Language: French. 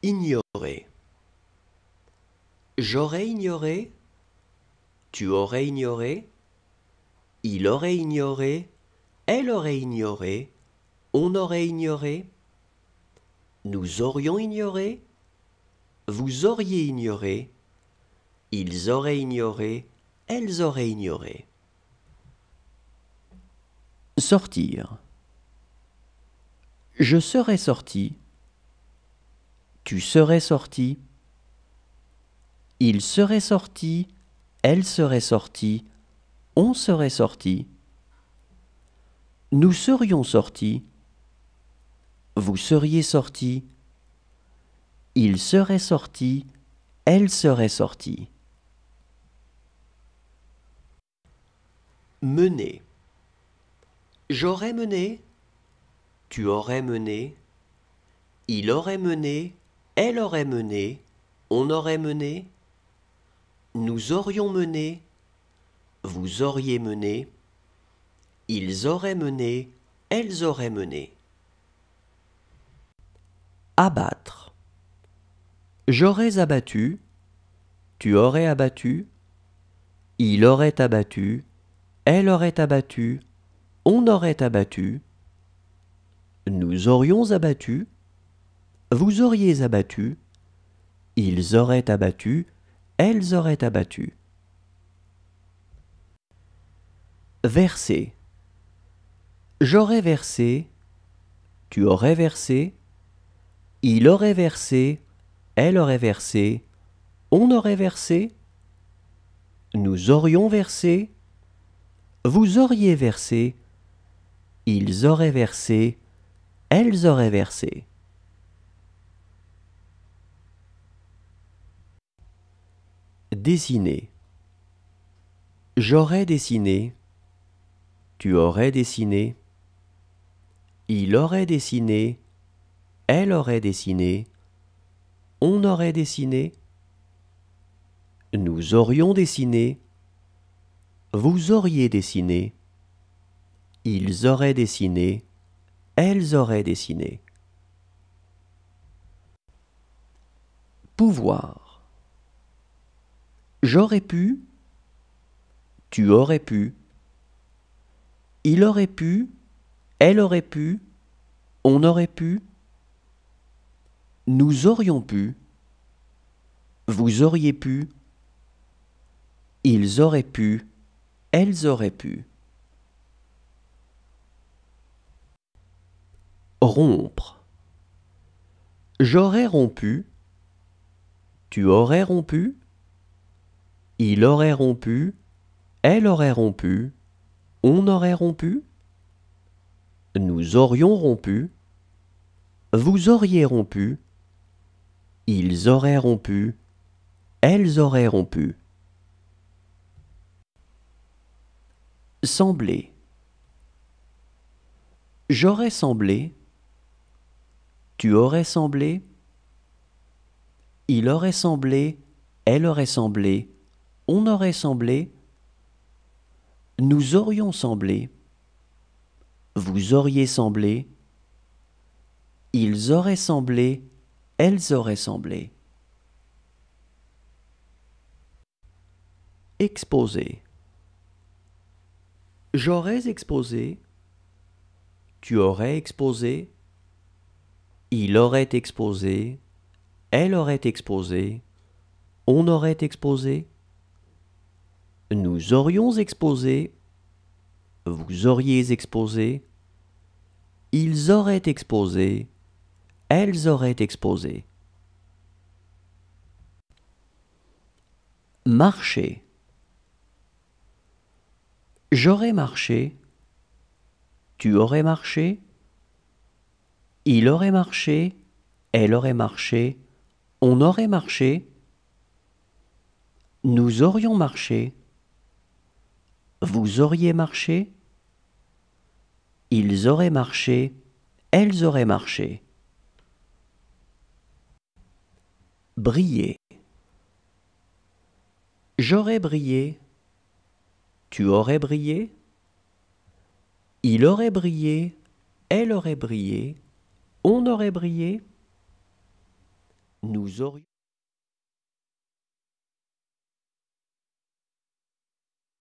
Ignorer. J'aurais ignoré, tu aurais ignoré, il aurait ignoré, elle aurait ignoré, on aurait ignoré, nous aurions ignoré, vous auriez ignoré, ils auraient ignoré, elles auraient ignoré. Sortir. Je serais sorti, tu serais sorti, il serait sorti, elle serait sortie, on serait sorti, nous serions sortis, vous seriez sorti, il serait sorti, elle serait sortie. Mener. J'aurais mené, tu aurais mené, il aurait mené, elle aurait mené, on aurait mené, nous aurions mené, vous auriez mené, ils auraient mené, elles auraient mené. Abattre. J'aurais abattu, tu aurais abattu, il aurait abattu, elle aurait abattu, on aurait abattu, nous aurions abattu, vous auriez abattu, ils auraient abattu, elles auraient abattu. Verser. J'aurais versé, tu aurais versé, il aurait versé, elle aurait versé, on aurait versé, nous aurions versé, vous auriez versé, ils auraient versé, elles auraient versé. Dessiner. J'aurais dessiné, tu aurais dessiné, il aurait dessiné, elle aurait dessiné, on aurait dessiné, nous aurions dessiné, vous auriez dessiné, ils auraient dessiné, elles auraient dessiné. Pouvoir. J'aurais pu, tu aurais pu, il aurait pu, elle aurait pu, on aurait pu, nous aurions pu, vous auriez pu, ils auraient pu, elles auraient pu. Rompre. J'aurais rompu, tu aurais rompu, il aurait rompu, elle aurait rompu, on aurait rompu, nous aurions rompu, vous auriez rompu, ils auraient rompu, elles auraient rompu. Sembler. J'aurais semblé, tu aurais semblé, il aurait semblé, elle aurait semblé, on aurait semblé, nous aurions semblé, vous auriez semblé, ils auraient semblé, elles auraient semblé. Exposer. J'aurais exposé, tu aurais exposé, il aurait exposé, elle aurait exposé, on aurait exposé, nous aurions exposé, vous auriez exposé, ils auraient exposé, elles auraient exposé. Marcher. J'aurais marché, tu aurais marché, il aurait marché, elle aurait marché, on aurait marché, nous aurions marché, vous auriez marché, ils auraient marché, elles auraient marché. Briller. J'aurais brillé, tu aurais brillé, il aurait brillé, elle aurait brillé, on aurait brillé, Nous aurions